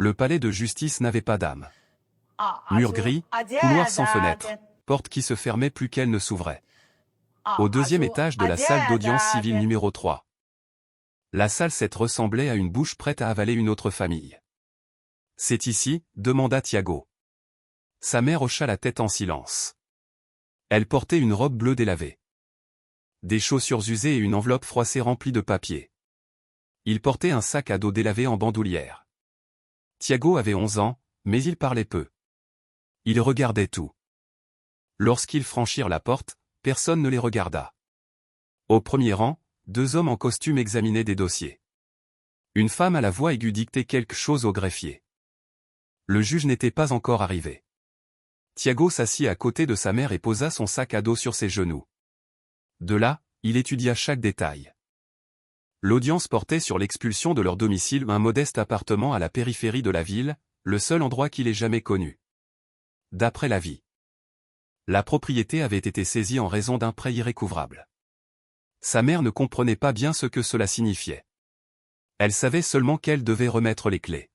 Le palais de justice n'avait pas d'âme. Mur gris, couloir sans fenêtre, porte qui se fermait plus qu'elle ne s'ouvrait. Au deuxième étage de la salle d'audience civile numéro 3. La salle 7 ressemblait à une bouche prête à avaler une autre famille. « C'est ici ?» demanda Thiago. Sa mère hocha la tête en silence. Elle portait une robe bleue délavée, des chaussures usées et une enveloppe froissée remplie de papier. Il portait un sac à dos délavé en bandoulière. Thiago avait 11 ans, mais il parlait peu. Il regardait tout. Lorsqu'ils franchirent la porte, personne ne les regarda. Au premier rang, 2 hommes en costume examinaient des dossiers. Une femme à la voix aiguë dictait quelque chose au greffier. Le juge n'était pas encore arrivé. Thiago s'assit à côté de sa mère et posa son sac à dos sur ses genoux. De là, il étudia chaque détail. L'audience portait sur l'expulsion de leur domicile, un modeste appartement à la périphérie de la ville, le seul endroit qu'il ait jamais connu. D'après l'avis, la propriété avait été saisie en raison d'un prêt irrécouvrable. Sa mère ne comprenait pas bien ce que cela signifiait. Elle savait seulement qu'elle devait remettre les clés.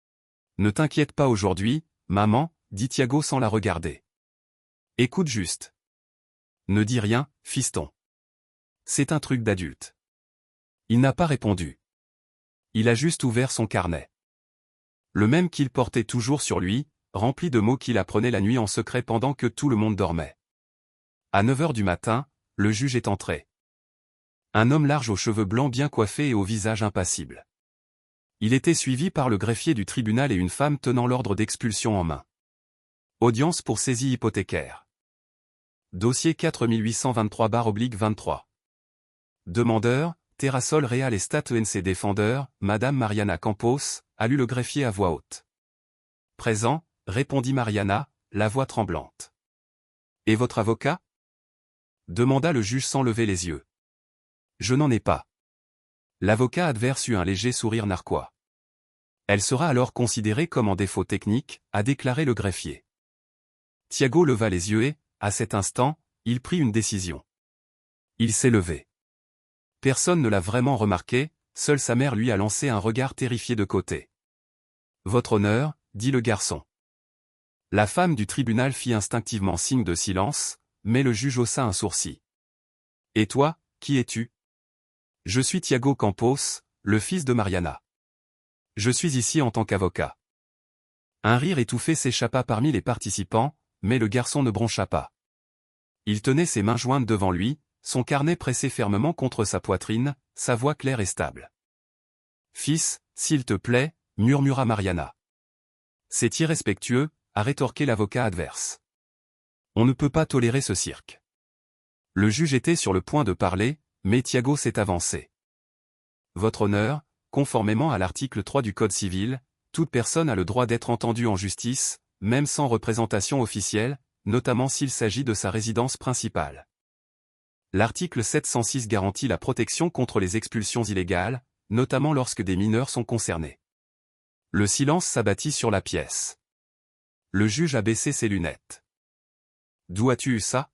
« Ne t'inquiète pas aujourd'hui, maman, » dit Thiago sans la regarder. « Écoute juste. Ne dis rien, fiston. C'est un truc d'adulte. » Il n'a pas répondu. Il a juste ouvert son carnet. Le même qu'il portait toujours sur lui, rempli de mots qu'il apprenait la nuit en secret pendant que tout le monde dormait. À 9 heures du matin, le juge est entré. Un homme large aux cheveux blancs bien coiffés et au visage impassible. Il était suivi par le greffier du tribunal et une femme tenant l'ordre d'expulsion en main. Audience pour saisie hypothécaire. Dossier 4823/23. Demandeur, Terrasol Real Estate ENC défendeur, Madame Mariana Campos, a lu le greffier à voix haute. Présent, répondit Mariana, la voix tremblante. Et votre avocat? Demanda le juge sans lever les yeux. Je n'en ai pas. L'avocat adverse eut un léger sourire narquois. Elle sera alors considérée comme en défaut technique, a déclaré le greffier. Thiago leva les yeux et, à cet instant, il prit une décision. Il s'est levé. Personne ne l'a vraiment remarqué, seule sa mère lui a lancé un regard terrifié de côté. Votre honneur, dit le garçon. La femme du tribunal fit instinctivement signe de silence, mais le juge haussa un sourcil. Et toi, qui es-tu? Je suis Thiago Campos, le fils de Mariana. Je suis ici en tant qu'avocat. Un rire étouffé s'échappa parmi les participants, mais le garçon ne broncha pas. Il tenait ses mains jointes devant lui, son carnet pressé fermement contre sa poitrine, sa voix claire et stable. Fils, s'il te plaît, murmura Mariana. C'est irrespectueux, a rétorqué l'avocat adverse. On ne peut pas tolérer ce cirque. Le juge était sur le point de parler, mais Thiago s'est avancé. Votre honneur, conformément à l'article 3 du Code civil, toute personne a le droit d'être entendue en justice, même sans représentation officielle, notamment s'il s'agit de sa résidence principale. L'article 706 garantit la protection contre les expulsions illégales, notamment lorsque des mineurs sont concernés. Le silence s'abattit sur la pièce. Le juge a baissé ses lunettes. D'où as-tu eu ça?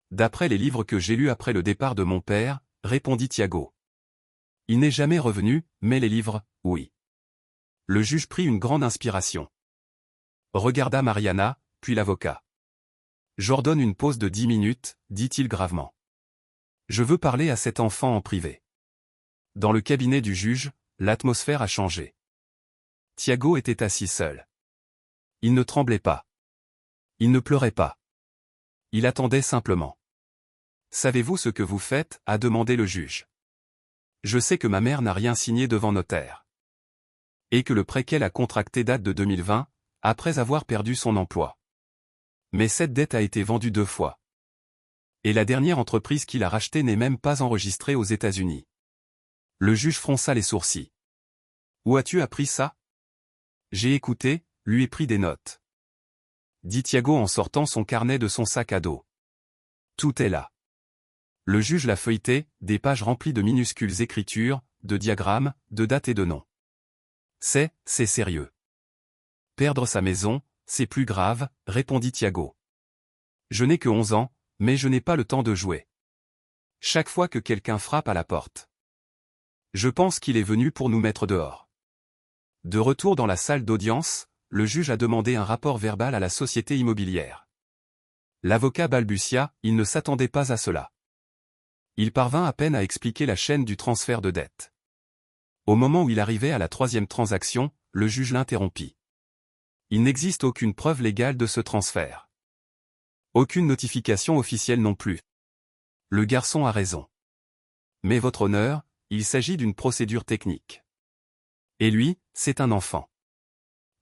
D'après les livres que j'ai lus après le départ de mon père, répondit Thiago. Il n'est jamais revenu, mais les livres, oui. Le juge prit une grande inspiration. Regarda Mariana, puis l'avocat. J'ordonne une pause de 10 minutes, dit-il gravement. Je veux parler à cet enfant en privé. Dans le cabinet du juge, l'atmosphère a changé. Thiago était assis seul. Il ne tremblait pas. Il ne pleurait pas. Il attendait simplement. Savez-vous ce que vous faites? A demandé le juge. Je sais que ma mère n'a rien signé devant notaire. Et que le prêt qu'elle a contracté date de 2020, après avoir perdu son emploi. Mais cette dette a été vendue 2 fois. Et la dernière entreprise qu'il a rachetée n'est même pas enregistrée aux États-Unis. Le juge fronça les sourcils. Où as-tu appris ça? J'ai écouté, lui ai pris des notes. Dit Thiago en sortant son carnet de son sac à dos. Tout est là. Le juge l'a feuilleté, des pages remplies de minuscules écritures, de diagrammes, de dates et de noms. C'est sérieux. Perdre sa maison, c'est plus grave, répondit Thiago. Je n'ai que 11 ans, mais je n'ai pas le temps de jouer. Chaque fois que quelqu'un frappe à la porte. Je pense qu'il est venu pour nous mettre dehors. De retour dans la salle d'audience, le juge a demandé un rapport verbal à la société immobilière. L'avocat balbutia, il ne s'attendait pas à cela. Il parvint à peine à expliquer la chaîne du transfert de dette. Au moment où il arrivait à la troisième transaction, le juge l'interrompit. Il n'existe aucune preuve légale de ce transfert. Aucune notification officielle non plus. Le garçon a raison. Mais votre honneur, il s'agit d'une procédure technique. Et lui, c'est un enfant.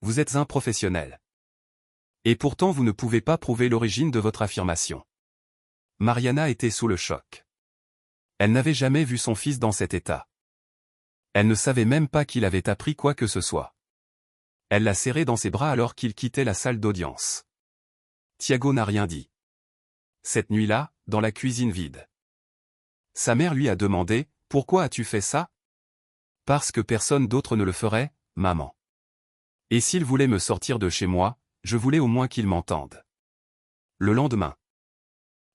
Vous êtes un professionnel. Et pourtant vous ne pouvez pas prouver l'origine de votre affirmation. Mariana était sous le choc. Elle n'avait jamais vu son fils dans cet état. Elle ne savait même pas qu'il avait appris quoi que ce soit. Elle l'a serré dans ses bras alors qu'il quittait la salle d'audience. Thiago n'a rien dit. Cette nuit-là, dans la cuisine vide. Sa mère lui a demandé, « Pourquoi as-tu fait ça ?»« Parce que personne d'autre ne le ferait, maman. Et s'il voulait me sortir de chez moi, je voulais au moins qu'il m'entende. » Le lendemain,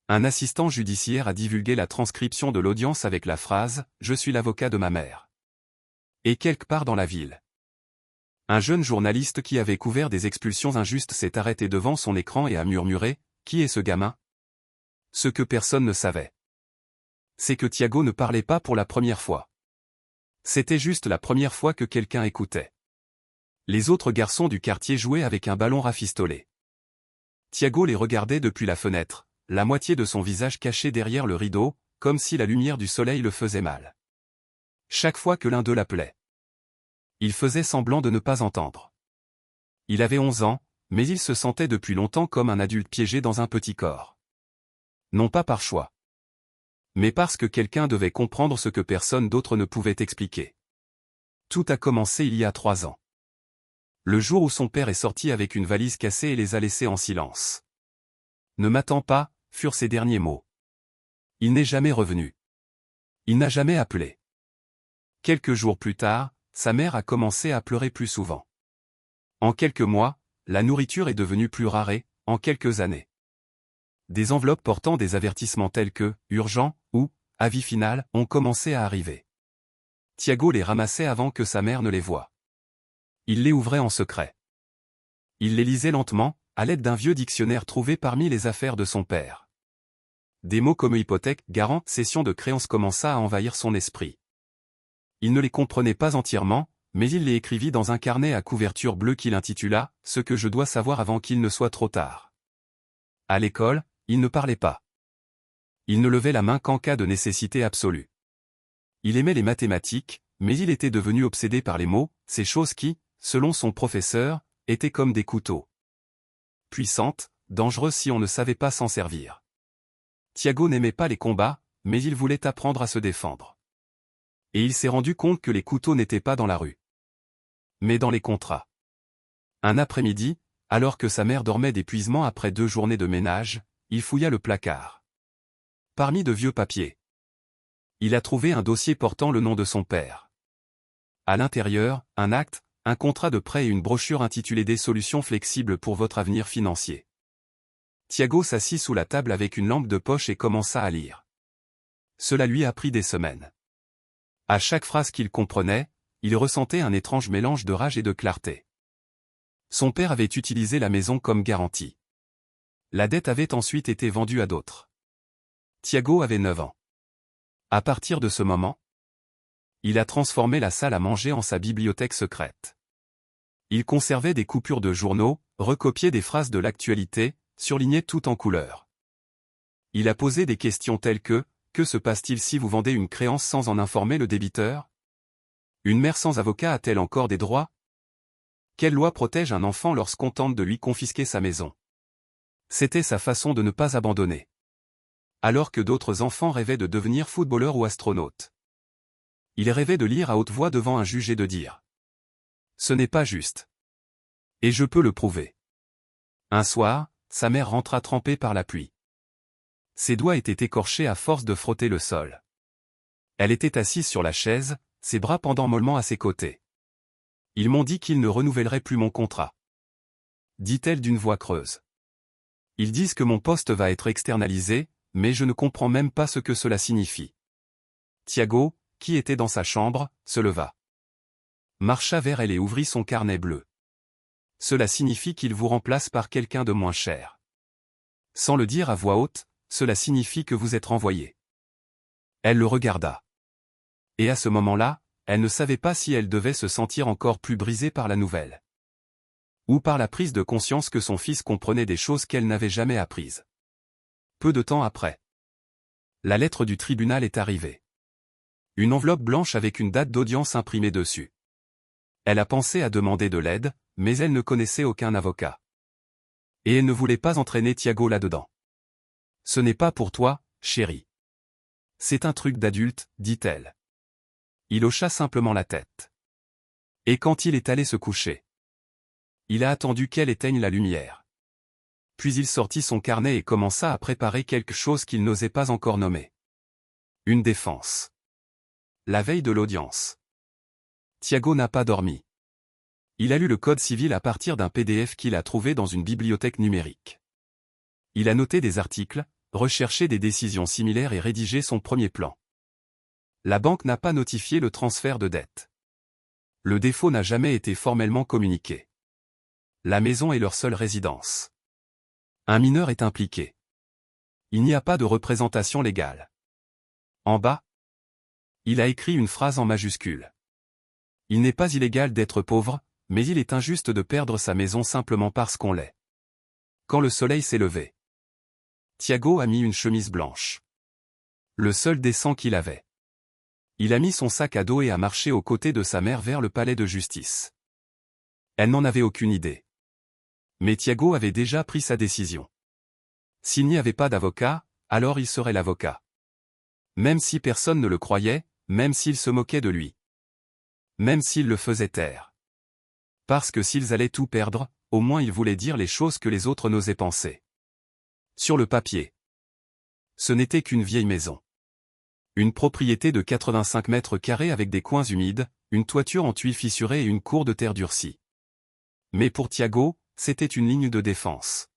un assistant judiciaire a divulgué la transcription de l'audience avec la phrase « Je suis l'avocat de ma mère ». Et quelque part dans la ville, un jeune journaliste qui avait couvert des expulsions injustes s'est arrêté devant son écran et a murmuré « Qui est ce gamin ?» Ce que personne ne savait, c'est que Thiago ne parlait pas pour la première fois. C'était juste la première fois que quelqu'un écoutait. Les autres garçons du quartier jouaient avec un ballon rafistolé. Thiago les regardait depuis la fenêtre, la moitié de son visage caché derrière le rideau, comme si la lumière du soleil le faisait mal. Chaque fois que l'un d'eux l'appelait, il faisait semblant de ne pas entendre. Il avait 11 ans, mais il se sentait depuis longtemps comme un adulte piégé dans un petit corps. Non pas par choix, mais parce que quelqu'un devait comprendre ce que personne d'autre ne pouvait expliquer. Tout a commencé il y a 3 ans. Le jour où son père est sorti avec une valise cassée et les a laissés en silence. « Ne m'attends pas », furent ses derniers mots. Il n'est jamais revenu. Il n'a jamais appelé. Quelques jours plus tard, sa mère a commencé à pleurer plus souvent. En quelques mois, la nourriture est devenue plus rare et, en quelques années, des enveloppes portant des avertissements tels que « urgent » ou « avis final » ont commencé à arriver. Thiago les ramassait avant que sa mère ne les voie. Il les ouvrait en secret. Il les lisait lentement, à l'aide d'un vieux dictionnaire trouvé parmi les affaires de son père. Des mots comme hypothèque, garant, cession de créances commença à envahir son esprit. Il ne les comprenait pas entièrement, mais il les écrivit dans un carnet à couverture bleue qu'il intitula « Ce que je dois savoir avant qu'il ne soit trop tard ». À l'école, il ne parlait pas. Il ne levait la main qu'en cas de nécessité absolue. Il aimait les mathématiques, mais il était devenu obsédé par les mots, ces choses qui, selon son professeur, étaient comme des couteaux. Puissantes, dangereuses si on ne savait pas s'en servir. Thiago n'aimait pas les combats, mais il voulait apprendre à se défendre. Et il s'est rendu compte que les couteaux n'étaient pas dans la rue, mais dans les contrats. Un après-midi, alors que sa mère dormait d'épuisement après 2 journées de ménage, il fouilla le placard. Parmi de vieux papiers, il a trouvé un dossier portant le nom de son père. À l'intérieur, un acte, un contrat de prêt et une brochure intitulée « Des solutions flexibles pour votre avenir financier ». Thiago s'assit sous la table avec une lampe de poche et commença à lire. Cela lui a pris des semaines. À chaque phrase qu'il comprenait, il ressentait un étrange mélange de rage et de clarté. Son père avait utilisé la maison comme garantie. La dette avait ensuite été vendue à d'autres. Thiago avait 9 ans. À partir de ce moment, il a transformé la salle à manger en sa bibliothèque secrète. Il conservait des coupures de journaux, recopiait des phrases de l'actualité, surlignait tout en couleur. Il a posé des questions telles que « Que se passe-t-il si vous vendez une créance sans en informer le débiteur ? Une mère sans avocat a-t-elle encore des droits ? Quelle loi protège un enfant lorsqu'on tente de lui confisquer sa maison ? » C'était sa façon de ne pas abandonner. Alors que d'autres enfants rêvaient de devenir footballeurs ou astronautes. Il rêvait de lire à haute voix devant un juge et de dire « Ce n'est pas juste. Et je peux le prouver. » Un soir, sa mère rentra trempée par la pluie. Ses doigts étaient écorchés à force de frotter le sol. Elle était assise sur la chaise, ses bras pendant mollement à ses côtés. « Ils m'ont dit qu'ils ne renouvelleraient plus mon contrat. » dit-elle d'une voix creuse. « Ils disent que mon poste va être externalisé, mais je ne comprends même pas ce que cela signifie. » Thiago, qui était dans sa chambre, se leva. marcha vers elle et ouvrit son carnet bleu. Cela signifie qu'il vous remplace par quelqu'un de moins cher. Sans le dire à voix haute, cela signifie que vous êtes renvoyé. Elle le regarda. Et à ce moment-là, elle ne savait pas si elle devait se sentir encore plus brisée par la nouvelle. Ou par la prise de conscience que son fils comprenait des choses qu'elle n'avait jamais apprises. Peu de temps après. La lettre du tribunal est arrivée. Une enveloppe blanche avec une date d'audience imprimée dessus. Elle a pensé à demander de l'aide, mais elle ne connaissait aucun avocat. Et elle ne voulait pas entraîner Thiago là-dedans. Ce n'est pas pour toi, chérie. C'est un truc d'adulte, dit-elle. Il hocha simplement la tête. Et quand il est allé se coucher, il a attendu qu'elle éteigne la lumière. Puis il sortit son carnet et commença à préparer quelque chose qu'il n'osait pas encore nommer. Une défense. La veille de l'audience. Thiago n'a pas dormi. Il a lu le code civil à partir d'un PDF qu'il a trouvé dans une bibliothèque numérique. Il a noté des articles, recherché des décisions similaires et rédigé son premier plan. La banque n'a pas notifié le transfert de dette. Le défaut n'a jamais été formellement communiqué. La maison est leur seule résidence. Un mineur est impliqué. Il n'y a pas de représentation légale. En bas, il a écrit une phrase en majuscule. Il n'est pas illégal d'être pauvre, mais il est injuste de perdre sa maison simplement parce qu'on l'est. Quand le soleil s'est levé, Thiago a mis une chemise blanche. Le seul décent qu'il avait. Il a mis son sac à dos et a marché aux côtés de sa mère vers le palais de justice. Elle n'en avait aucune idée. Mais Thiago avait déjà pris sa décision. S'il n'y avait pas d'avocat, alors il serait l'avocat. Même si personne ne le croyait, même s'il se moquait de lui. Même s'il le faisait taire. Parce que s'ils allaient tout perdre, au moins il voulait dire les choses que les autres n'osaient penser. Sur le papier. Ce n'était qu'une vieille maison. Une propriété de 85 mètres carrés avec des coins humides, une toiture en tuiles fissurées et une cour de terre durcie. Mais pour Thiago, c'était une ligne de défense.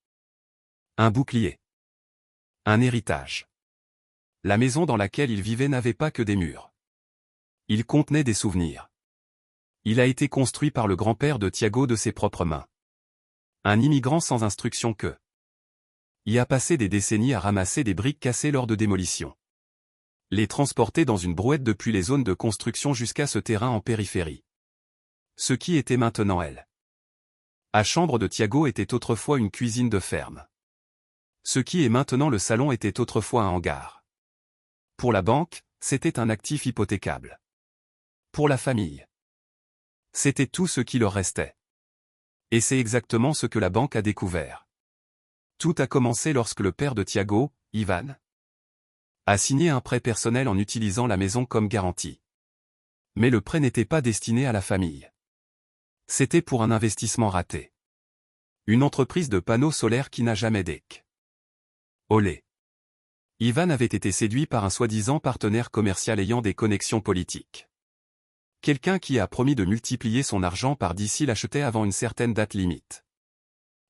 Un bouclier. Un héritage. La maison dans laquelle il vivait n'avait pas que des murs. Il contenait des souvenirs. Il a été construit par le grand-père de Thiago de ses propres mains. Un immigrant sans instruction que y a passé des décennies à ramasser des briques cassées lors de démolitions. Les transporter dans une brouette depuis les zones de construction jusqu'à ce terrain en périphérie. Ce qui était maintenant elle. La chambre de Thiago était autrefois une cuisine de ferme. Ce qui est maintenant le salon était autrefois un hangar. Pour la banque, c'était un actif hypothécable. Pour la famille, c'était tout ce qui leur restait. Et c'est exactement ce que la banque a découvert. Tout a commencé lorsque le père de Thiago, Ivan, a signé un prêt personnel en utilisant la maison comme garantie. Mais le prêt n'était pas destiné à la famille. C'était pour un investissement raté. Une entreprise de panneaux solaires qui n'a jamais d'EC. Olé. Ivan avait été séduit par un soi-disant partenaire commercial ayant des connexions politiques. Quelqu'un qui a promis de multiplier son argent par 10 s'il achetait avant une certaine date limite.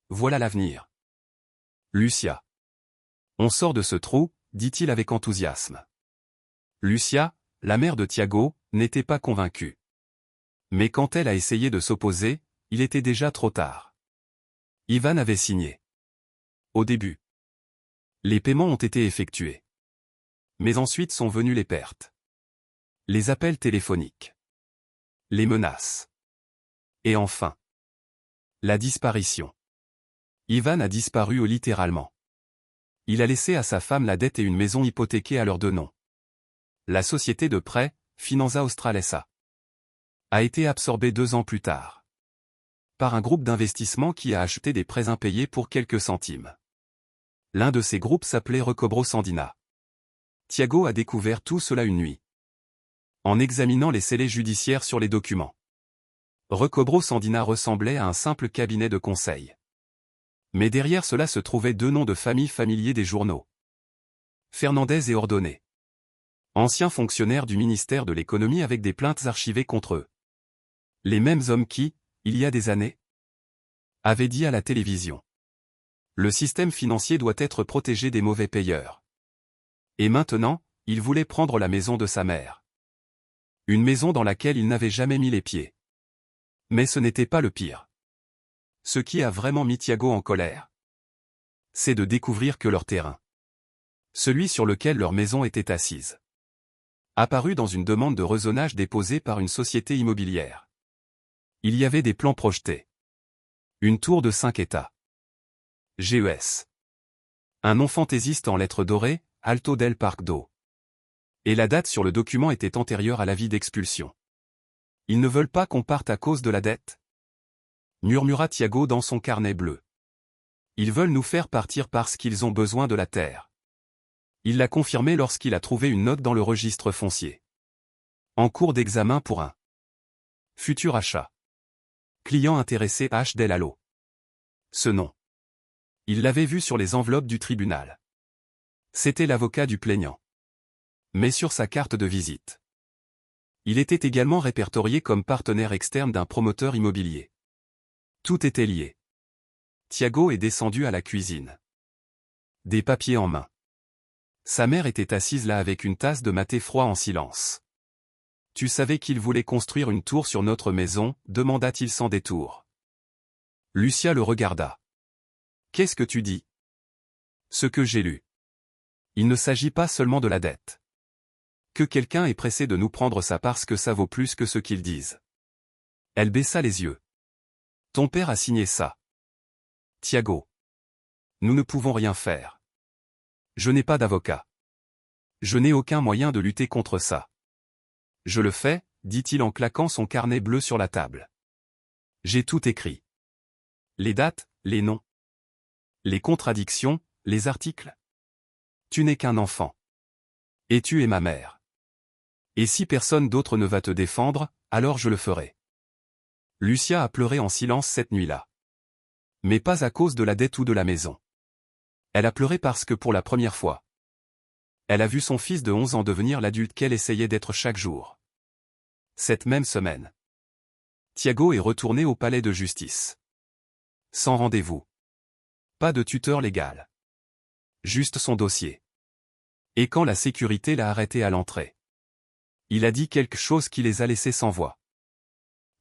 Voilà l'avenir. Lucia. On sort de ce trou, dit-il avec enthousiasme. Lucia, la mère de Thiago, n'était pas convaincue. Mais quand elle a essayé de s'opposer, il était déjà trop tard. Ivan avait signé. Au début, les paiements ont été effectués. Mais ensuite sont venues les pertes. Les appels téléphoniques. Les menaces. Et enfin, la disparition. Ivan a disparu littéralement. Il a laissé à sa femme la dette et une maison hypothéquée à leurs deux noms. La société de prêt, Finanza Austral SA, a été absorbée 2 ans plus tard par un groupe d'investissement qui a acheté des prêts impayés pour quelques centimes. L'un de ces groupes s'appelait Recobro Sandina. Thiago a découvert tout cela une nuit, en examinant les scellés judiciaires sur les documents. Recobro Sandina ressemblait à un simple cabinet de conseil. Mais derrière cela se trouvaient 2 noms de famille familiers des journaux. Fernandez et Ordonné. Anciens fonctionnaires du ministère de l'économie avec des plaintes archivées contre eux. Les mêmes hommes qui, il y a des années, avaient dit à la télévision: le système financier doit être protégé des mauvais payeurs. Et maintenant, ils voulaient prendre la maison de sa mère. Une maison dans laquelle il n'avait jamais mis les pieds. Mais ce n'était pas le pire. Ce qui a vraiment mis Thiago en colère, c'est de découvrir que leur terrain, celui sur lequel leur maison était assise, apparut dans une demande de rezonage déposée par une société immobilière. Il y avait des plans projetés. Une tour de 5 étages. GES. Un nom fantaisiste en lettres dorées, Alto del Pardo. Et la date sur le document était antérieure à l'avis d'expulsion. Ils ne veulent pas qu'on parte à cause de la dette? Murmura Thiago dans son carnet bleu. Ils veulent nous faire partir parce qu'ils ont besoin de la terre. Il l'a confirmé lorsqu'il a trouvé une note dans le registre foncier. En cours d'examen pour un futur achat. Client intéressé H. Del Allo. Ce nom, il l'avait vu sur les enveloppes du tribunal. C'était l'avocat du plaignant. Mais sur sa carte de visite, il était également répertorié comme partenaire externe d'un promoteur immobilier. Tout était lié. Thiago est descendu à la cuisine. Des papiers en main. Sa mère était assise là avec une tasse de maté froid en silence. Tu savais qu'il voulait construire une tour sur notre maison, demanda-t-il sans détour. Lucia le regarda. Qu'est-ce que tu dis? Ce que j'ai lu. Il ne s'agit pas seulement de la dette. Que quelqu'un est pressé de nous prendre ça parce que ça vaut plus que ce qu'ils disent. Elle baissa les yeux. Ton père a signé ça. Thiago. Nous ne pouvons rien faire. Je n'ai pas d'avocat. Je n'ai aucun moyen de lutter contre ça. Je le fais, dit-il en claquant son carnet bleu sur la table. J'ai tout écrit. Les dates, les noms. Les contradictions, les articles. Tu n'es qu'un enfant. Et tu es ma mère. Et si personne d'autre ne va te défendre, alors je le ferai. Lucia a pleuré en silence cette nuit-là. Mais pas à cause de la dette ou de la maison. Elle a pleuré parce que pour la première fois, elle a vu son fils de 11 ans devenir l'adulte qu'elle essayait d'être chaque jour. Cette même semaine, Thiago est retourné au palais de justice. Sans rendez-vous. Pas de tuteur légal. Juste son dossier. Et quand la sécurité l'a arrêté à l'entrée, il a dit quelque chose qui les a laissés sans voix.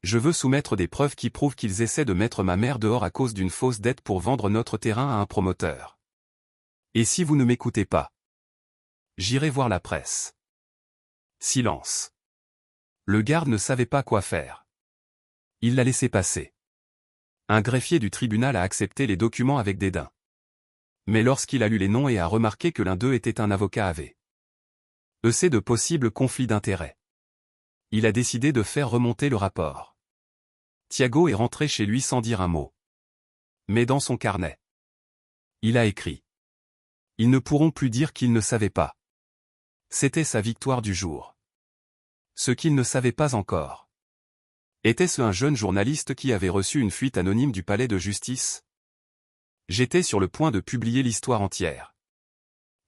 Je veux soumettre des preuves qui prouvent qu'ils essaient de mettre ma mère dehors à cause d'une fausse dette pour vendre notre terrain à un promoteur. Et si vous ne m'écoutez pas, j'irai voir la presse. Silence. Le garde ne savait pas quoi faire. Il l'a laissé passer. Un greffier du tribunal a accepté les documents avec dédain. Mais lorsqu'il a lu les noms et a remarqué que l'un d'eux était un avocat avait de possibles conflits d'intérêts, il a décidé de faire remonter le rapport. Thiago est rentré chez lui sans dire un mot. Mais dans son carnet, il a écrit. Ils ne pourront plus dire qu'ils ne savaient pas. C'était sa victoire du jour. Ce qu'ils ne savaient pas encore. Était-ce un jeune journaliste qui avait reçu une fuite anonyme du palais de justice? J'étais sur le point de publier l'histoire entière.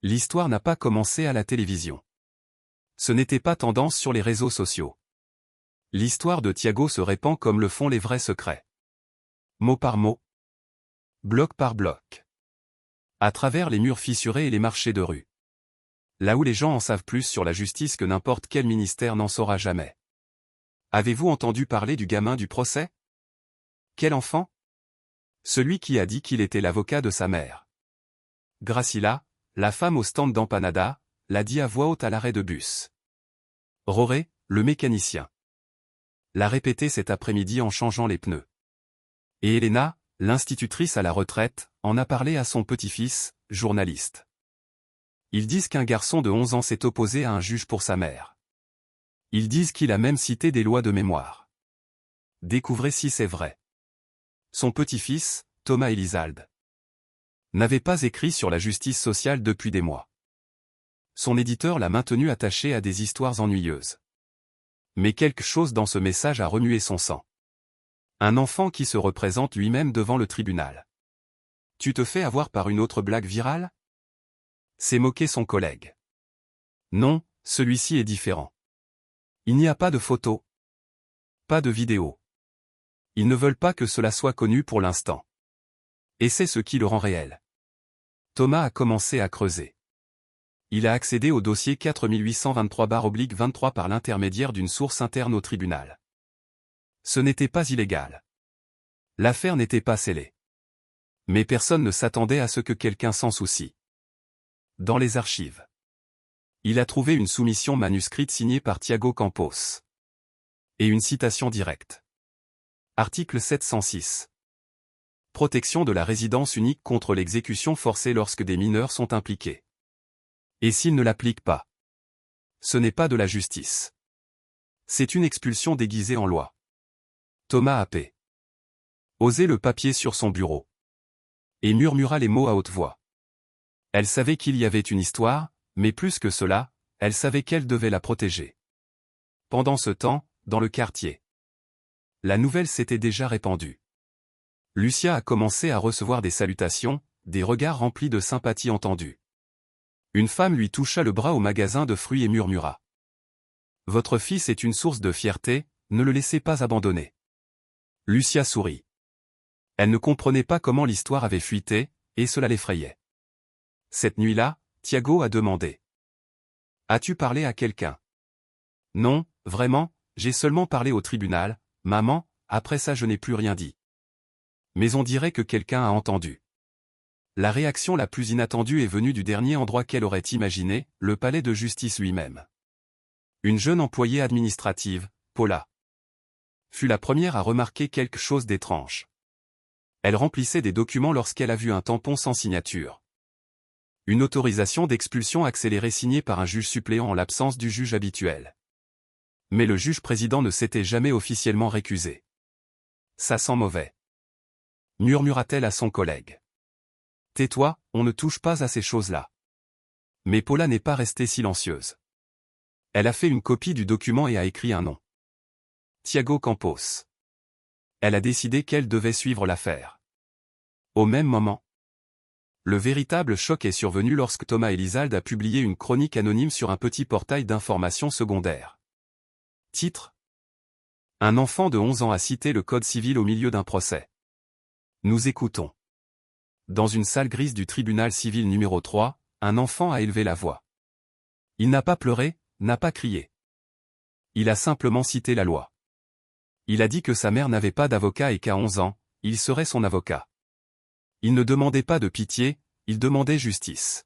L'histoire n'a pas commencé à la télévision. Ce n'était pas tendance sur les réseaux sociaux. L'histoire de Thiago se répand comme le font les vrais secrets. Mot par mot. Bloc par bloc. À travers les murs fissurés et les marchés de rue. Là où les gens en savent plus sur la justice que n'importe quel ministère n'en saura jamais. Avez-vous entendu parler du gamin du procès? Quel enfant? Celui qui a dit qu'il était l'avocat de sa mère. Gracila, la femme au stand d'empanada, l'a dit à voix haute à l'arrêt de bus. Roré, le mécanicien, l'a répété cet après-midi en changeant les pneus. Et Elena, l'institutrice à la retraite, en a parlé à son petit-fils, journaliste. Ils disent qu'un garçon de 11 ans s'est opposé à un juge pour sa mère. Ils disent qu'il a même cité des lois de mémoire. Découvrez si c'est vrai. Son petit-fils, Thomas Elisald, n'avait pas écrit sur la justice sociale depuis des mois. Son éditeur l'a maintenu attaché à des histoires ennuyeuses. Mais quelque chose dans ce message a remué son sang. Un enfant qui se représente lui-même devant le tribunal. Tu te fais avoir par une autre blague virale? C'est moquer son collègue. Non, celui-ci est différent. Il n'y a pas de photo. Pas de vidéo. Ils ne veulent pas que cela soit connu pour l'instant. Et c'est ce qui le rend réel. Thomas a commencé à creuser. Il a accédé au dossier 4823/23 par l'intermédiaire d'une source interne au tribunal. Ce n'était pas illégal. L'affaire n'était pas scellée. Mais personne ne s'attendait à ce que quelqu'un s'en soucie. Dans les archives, il a trouvé une soumission manuscrite signée par Thiago Campos. Et une citation directe. Article 706. Protection de la résidence unique contre l'exécution forcée lorsque des mineurs sont impliqués. Et s'ils ne l'appliquent pas? Ce n'est pas de la justice. C'est une expulsion déguisée en loi. Thomas A.P. osait le papier sur son bureau. Et murmura les mots à haute voix. Elle savait qu'il y avait une histoire, mais plus que cela, elle savait qu'elle devait la protéger. Pendant ce temps, dans le quartier, la nouvelle s'était déjà répandue. Lucia a commencé à recevoir des salutations, des regards remplis de sympathie entendue. Une femme lui toucha le bras au magasin de fruits et murmura. « Votre fils est une source de fierté, ne le laissez pas abandonner. » Lucia sourit. Elle ne comprenait pas comment l'histoire avait fuité, et cela l'effrayait. Cette nuit-là, Thiago a demandé. « As-tu parlé à quelqu'un ?»« Non, vraiment, j'ai seulement parlé au tribunal, maman, après ça je n'ai plus rien dit. » Mais on dirait que quelqu'un a entendu. La réaction la plus inattendue est venue du dernier endroit qu'elle aurait imaginé, le palais de justice lui-même. Une jeune employée administrative, Paula, fut la première à remarquer quelque chose d'étrange. Elle remplissait des documents lorsqu'elle a vu un tampon sans signature. Une autorisation d'expulsion accélérée signée par un juge suppléant en l'absence du juge habituel. Mais le juge président ne s'était jamais officiellement récusé. Ça sent mauvais. Murmura-t-elle à son collègue. Tais-toi, on ne touche pas à ces choses-là. Mais Paula n'est pas restée silencieuse. Elle a fait une copie du document et a écrit un nom. Thiago Campos. Elle a décidé qu'elle devait suivre l'affaire. Au même moment, le véritable choc est survenu lorsque Thomas Elizalde a publié une chronique anonyme sur un petit portail d'information secondaire. Titre. Un enfant de 11 ans a cité le code civil au milieu d'un procès. Nous écoutons. Dans une salle grise du tribunal civil numéro 3, un enfant a élevé la voix. Il n'a pas pleuré, n'a pas crié. Il a simplement cité la loi. Il a dit que sa mère n'avait pas d'avocat et qu'à 11 ans, il serait son avocat. Il ne demandait pas de pitié, il demandait justice.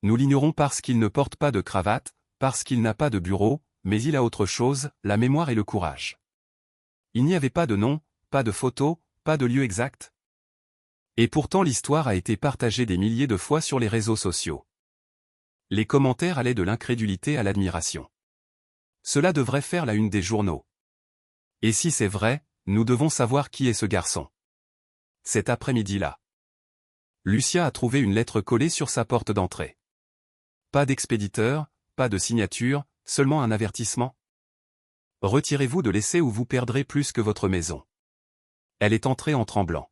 Nous l'ignorons parce qu'il ne porte pas de cravate, parce qu'il n'a pas de bureau, mais il a autre chose, la mémoire et le courage. Il n'y avait pas de nom, pas de photo, pas de lieu exact. Et pourtant l'histoire a été partagée des milliers de fois sur les réseaux sociaux. Les commentaires allaient de l'incrédulité à l'admiration. Cela devrait faire la une des journaux. Et si c'est vrai, nous devons savoir qui est ce garçon. Cet après-midi-là, Lucia a trouvé une lettre collée sur sa porte d'entrée. Pas d'expéditeur, pas de signature, seulement un avertissement. Retirez-vous de l'essai ou vous perdrez plus que votre maison. Elle est entrée en tremblant.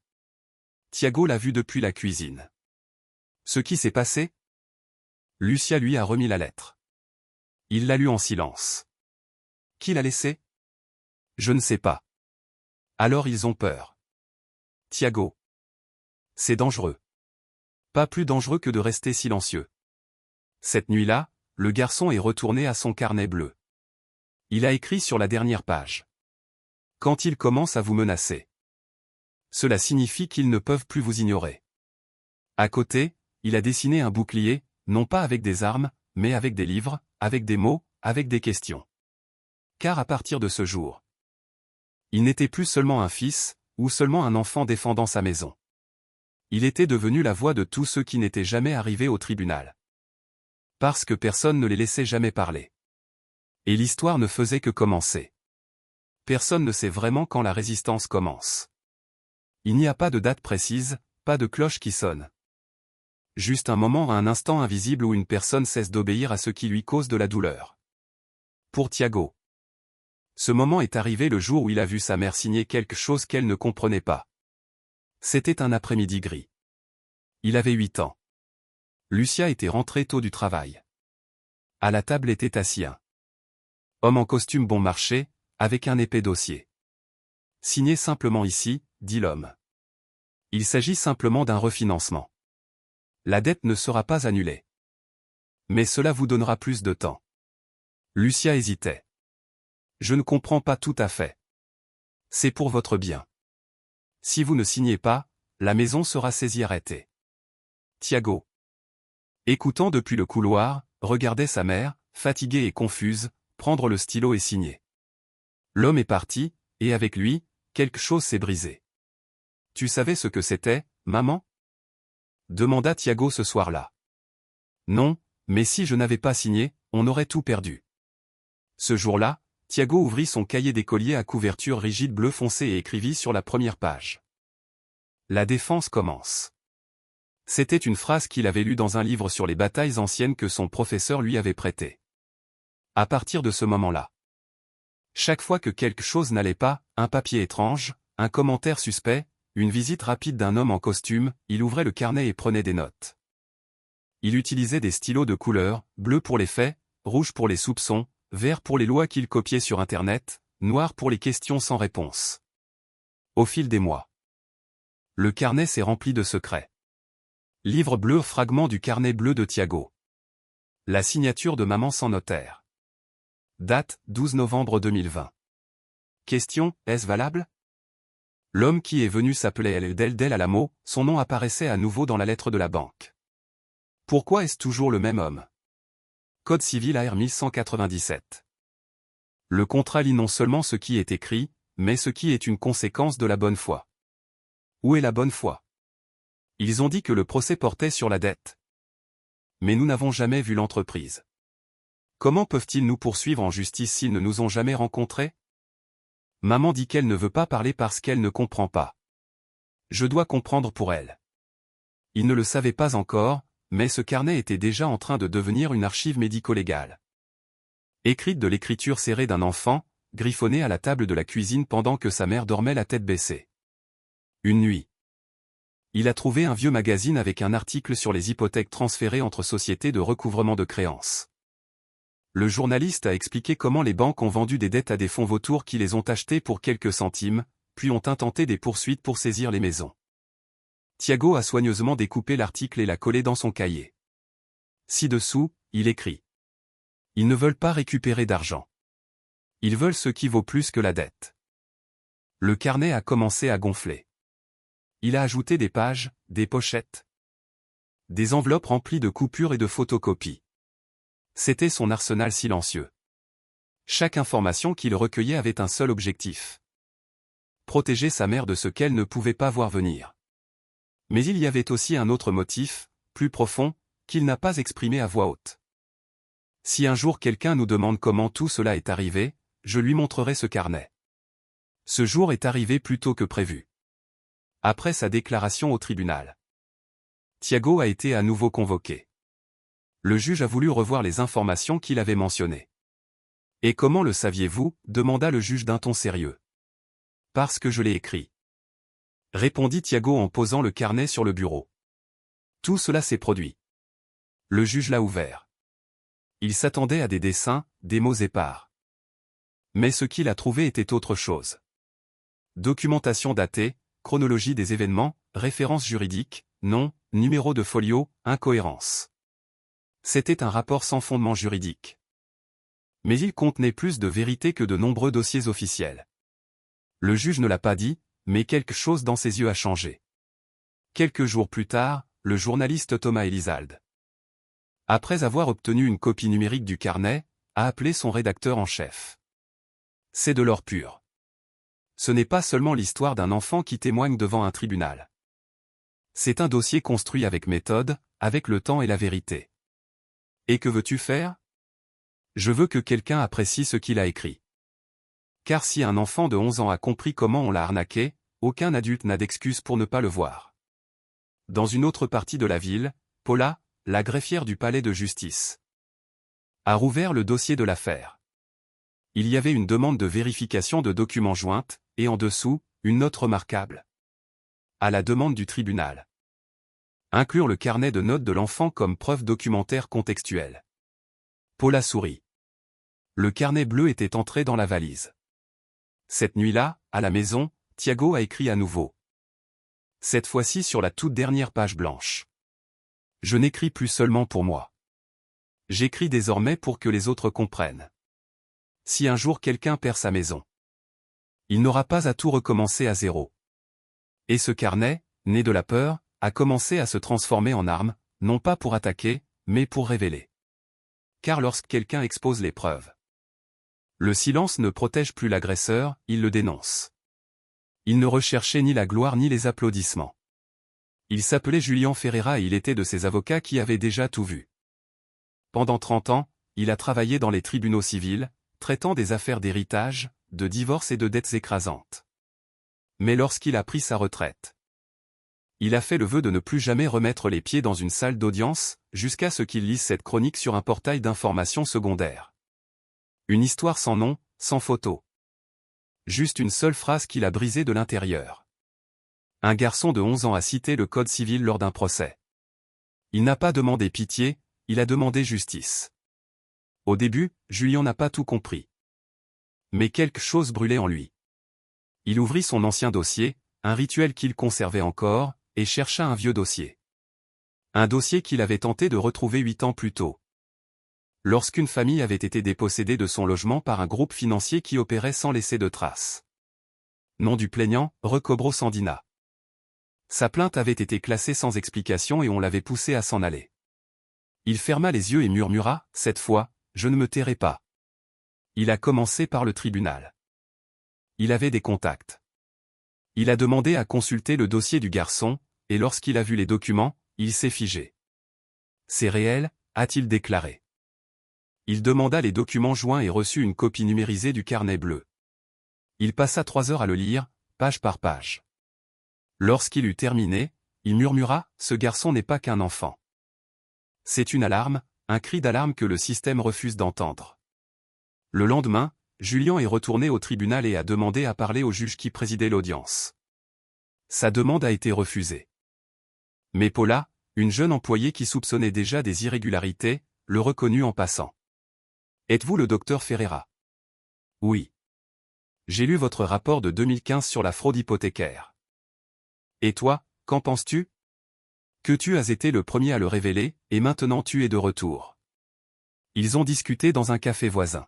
Thiago l'a vue depuis la cuisine. Ce qui s'est passé? Lucia lui a remis la lettre. Il l'a lue en silence. Qui l'a laissée? Je ne sais pas. Alors ils ont peur. Thiago. C'est dangereux. Pas plus dangereux que de rester silencieux. Cette nuit-là, le garçon est retourné à son carnet bleu. Il a écrit sur la dernière page. Quand ils commencent à vous menacer. Cela signifie qu'ils ne peuvent plus vous ignorer. À côté, il a dessiné un bouclier, non pas avec des armes, mais avec des livres, avec des mots, avec des questions. Car à partir de ce jour, il n'était plus seulement un fils, ou seulement un enfant défendant sa maison. Il était devenu la voix de tous ceux qui n'étaient jamais arrivés au tribunal. Parce que personne ne les laissait jamais parler. Et l'histoire ne faisait que commencer. Personne ne sait vraiment quand la résistance commence. Il n'y a pas de date précise, pas de cloche qui sonne. Juste un moment, un instant invisible où une personne cesse d'obéir à ce qui lui cause de la douleur. Pour Thiago, ce moment est arrivé le jour où il a vu sa mère signer quelque chose qu'elle ne comprenait pas. C'était un après-midi gris. Il avait 8 ans. Lucia était rentrée tôt du travail. À la table était assis un homme en costume bon marché, avec un épais dossier. Signé simplement ici, dit l'homme. Il s'agit simplement d'un refinancement. La dette ne sera pas annulée. Mais cela vous donnera plus de temps. Lucia hésitait. Je ne comprends pas tout à fait. C'est pour votre bien. Si vous ne signez pas, la maison sera saisie arrêtée. Thiago. Écoutant depuis le couloir, regardait sa mère, fatiguée et confuse, prendre le stylo et signer. L'homme est parti, et avec lui, quelque chose s'est brisé. Tu savais ce que c'était, maman? Demanda Thiago ce soir-là. Non, mais si je n'avais pas signé, on aurait tout perdu. Ce jour-là, Thiago ouvrit son cahier d'écolier à couverture rigide bleu foncé et écrivit sur la première page. La défense commence. C'était une phrase qu'il avait lue dans un livre sur les batailles anciennes que son professeur lui avait prêté. À partir de ce moment-là, chaque fois que quelque chose n'allait pas, un papier étrange, un commentaire suspect, une visite rapide d'un homme en costume, il ouvrait le carnet et prenait des notes. Il utilisait des stylos de couleur, bleu pour les faits, rouge pour les soupçons, vert pour les lois qu'il copiait sur Internet, noir pour les questions sans réponse. Au fil des mois, le carnet s'est rempli de secrets. Livre bleu, fragment du carnet bleu de Thiago. La signature de maman sans notaire. Date, 12 novembre 2020. Question, est-ce valable? L'homme qui est venu s'appelait Eldel Alamo, son nom apparaissait à nouveau dans la lettre de la banque. Pourquoi est-ce toujours le même homme? Code civil AR 1197. Le contrat lit non seulement ce qui est écrit, mais ce qui est une conséquence de la bonne foi. Où est la bonne foi? Ils ont dit que le procès portait sur la dette. Mais nous n'avons jamais vu l'entreprise. Comment peuvent-ils nous poursuivre en justice s'ils ne nous ont jamais rencontrés? Maman dit qu'elle ne veut pas parler parce qu'elle ne comprend pas. Je dois comprendre pour elle. Il ne le savait pas encore, mais ce carnet était déjà en train de devenir une archive médico-légale. Écrite de l'écriture serrée d'un enfant, griffonné à la table de la cuisine pendant que sa mère dormait la tête baissée. Une nuit. Il a trouvé un vieux magazine avec un article sur les hypothèques transférées entre sociétés de recouvrement de créances. Le journaliste a expliqué comment les banques ont vendu des dettes à des fonds vautours qui les ont achetées pour quelques centimes, puis ont intenté des poursuites pour saisir les maisons. Thiago a soigneusement découpé l'article et l'a collé dans son cahier. Ci-dessous, il écrit. Ils ne veulent pas récupérer d'argent. Ils veulent ce qui vaut plus que la dette. Le carnet a commencé à gonfler. Il a ajouté des pages, des pochettes, des enveloppes remplies de coupures et de photocopies. C'était son arsenal silencieux. Chaque information qu'il recueillait avait un seul objectif. Protéger sa mère de ce qu'elle ne pouvait pas voir venir. Mais il y avait aussi un autre motif, plus profond, qu'il n'a pas exprimé à voix haute. Si un jour quelqu'un nous demande comment tout cela est arrivé, je lui montrerai ce carnet. Ce jour est arrivé plus tôt que prévu. Après sa déclaration au tribunal, Thiago a été à nouveau convoqué. Le juge a voulu revoir les informations qu'il avait mentionnées. « Et comment le saviez-vous » demanda le juge d'un ton sérieux. « Parce que je l'ai écrit. » Répondit Thiago en posant le carnet sur le bureau. Tout cela s'est produit. Le juge l'a ouvert. Il s'attendait à des dessins, des mots épars. Mais ce qu'il a trouvé était autre chose. Documentation datée, chronologie des événements, références juridiques, nom, numéro de folio, incohérence. C'était un rapport sans fondement juridique. Mais il contenait plus de vérité que de nombreux dossiers officiels. Le juge ne l'a pas dit, mais quelque chose dans ses yeux a changé. Quelques jours plus tard, le journaliste Thomas Elizalde, après avoir obtenu une copie numérique du carnet, a appelé son rédacteur en chef. C'est de l'or pur. Ce n'est pas seulement l'histoire d'un enfant qui témoigne devant un tribunal. C'est un dossier construit avec méthode, avec le temps et la vérité. Et que veux-tu faire? Je veux que quelqu'un apprécie ce qu'il a écrit. Car si un enfant de 11 ans a compris comment on l'a arnaqué, aucun adulte n'a d'excuse pour ne pas le voir. Dans une autre partie de la ville, Paula, la greffière du palais de justice, a rouvert le dossier de l'affaire. Il y avait une demande de vérification de documents jointe, et en dessous, une note remarquable. À la demande du tribunal. Inclure le carnet de notes de l'enfant comme preuve documentaire contextuelle. Paula sourit. Le carnet bleu était entré dans la valise. Cette nuit-là, à la maison, Thiago a écrit à nouveau. Cette fois-ci sur la toute dernière page blanche. Je n'écris plus seulement pour moi. J'écris désormais pour que les autres comprennent. Si un jour quelqu'un perd sa maison, Il n'aura pas à tout recommencer à zéro. Et ce carnet, né de la peur, a commencé à se transformer en arme, non pas pour attaquer, mais pour révéler. Car lorsque quelqu'un expose les preuves, le silence ne protège plus l'agresseur, il le dénonce. Il ne recherchait ni la gloire ni les applaudissements. Il s'appelait Julian Ferreira et il était de ces avocats qui avaient déjà tout vu. Pendant 30 ans, il a travaillé dans les tribunaux civils, traitant des affaires d'héritage, de divorce et de dettes écrasantes. Mais lorsqu'il a pris sa retraite, il a fait le vœu de ne plus jamais remettre les pieds dans une salle d'audience, jusqu'à ce qu'il lise cette chronique sur un portail d'information secondaire. Une histoire sans nom, sans photo. Juste une seule phrase qu'il a brisée de l'intérieur. Un garçon de 11 ans a cité le code civil lors d'un procès. Il n'a pas demandé pitié, il a demandé justice. Au début, Julian n'a pas tout compris. Mais quelque chose brûlait en lui. Il ouvrit son ancien dossier, un rituel qu'il conservait encore, et chercha un vieux dossier. Un dossier qu'il avait tenté de retrouver 8 ans plus tôt. Lorsqu'une famille avait été dépossédée de son logement par un groupe financier qui opérait sans laisser de traces. Nom du plaignant, Recobro Sandina. Sa plainte avait été classée sans explication et on l'avait poussé à s'en aller. Il ferma les yeux et murmura, « Cette fois, je ne me tairai pas. » Il a commencé par le tribunal. Il avait des contacts. Il a demandé à consulter le dossier du garçon, et lorsqu'il a vu les documents, il s'est figé. « C'est réel », a-t-il déclaré. Il demanda les documents joints et reçut une copie numérisée du carnet bleu. Il passa 3 heures à le lire, page par page. Lorsqu'il eut terminé, il murmura, « Ce garçon n'est pas qu'un enfant. C'est une alarme, un cri d'alarme que le système refuse d'entendre. » Le lendemain, Julian est retourné au tribunal et a demandé à parler au juge qui présidait l'audience. Sa demande a été refusée. Mais Paula, une jeune employée qui soupçonnait déjà des irrégularités, le reconnut en passant. « Êtes-vous le docteur Ferreira ? » ?»« Oui. J'ai lu votre rapport de 2015 sur la fraude hypothécaire. »« Et toi, qu'en penses-tu ? Que tu as été le premier à le révéler, et maintenant tu es de retour. » Ils ont discuté dans un café voisin.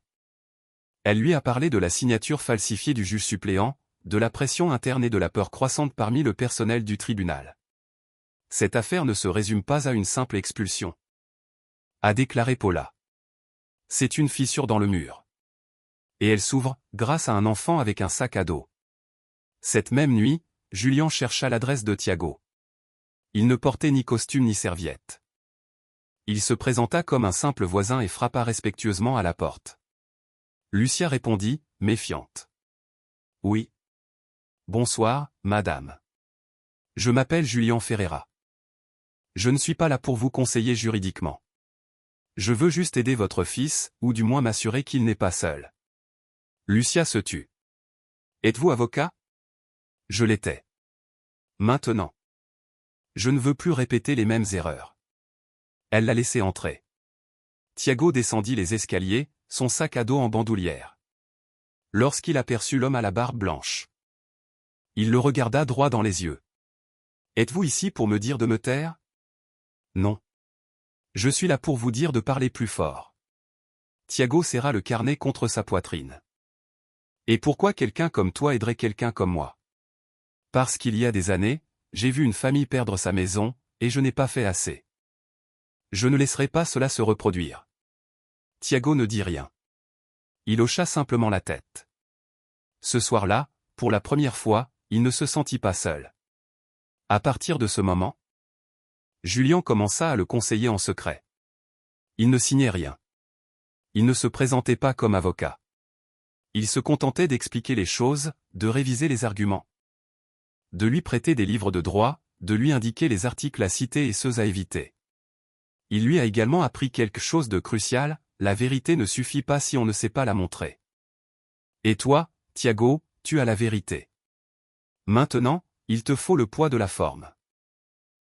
Elle lui a parlé de la signature falsifiée du juge suppléant, de la pression interne et de la peur croissante parmi le personnel du tribunal. « Cette affaire ne se résume pas à une simple expulsion. » a déclaré Paula. « C'est une fissure dans le mur. Et elle s'ouvre, grâce à un enfant avec un sac à dos. » Cette même nuit, Julian chercha l'adresse de Thiago. Il ne portait ni costume ni serviette. Il se présenta comme un simple voisin et frappa respectueusement à la porte. Lucia répondit, méfiante. « Oui. Bonsoir, madame. Je m'appelle Julian Ferreira. Je ne suis pas là pour vous conseiller juridiquement. Je veux juste aider votre fils, ou du moins m'assurer qu'il n'est pas seul. » Lucia se tut. « Êtes-vous avocat ? » Je l'étais. Maintenant. Je ne veux plus répéter les mêmes erreurs. Elle l'a laissé entrer. Thiago descendit les escaliers, son sac à dos en bandoulière. Lorsqu'il aperçut l'homme à la barbe blanche, il le regarda droit dans les yeux. « Êtes-vous ici pour me dire de me taire ? » ?»« Non. Je suis là pour vous dire de parler plus fort. » Thiago serra le carnet contre sa poitrine. « Et pourquoi quelqu'un comme toi aiderait quelqu'un comme moi ? Parce qu'il y a des années, j'ai vu une famille perdre sa maison, et je n'ai pas fait assez. Je ne laisserai pas cela se reproduire. » Thiago ne dit rien. Il hocha simplement la tête. Ce soir-là, pour la première fois, il ne se sentit pas seul. À partir de ce moment, Julian commença à le conseiller en secret. Il ne signait rien. Il ne se présentait pas comme avocat. Il se contentait d'expliquer les choses, de réviser les arguments. De lui prêter des livres de droit, de lui indiquer les articles à citer et ceux à éviter. Il lui a également appris quelque chose de crucial, la vérité ne suffit pas si on ne sait pas la montrer. Et toi, Thiago, tu as la vérité. Maintenant, il te faut le poids de la forme.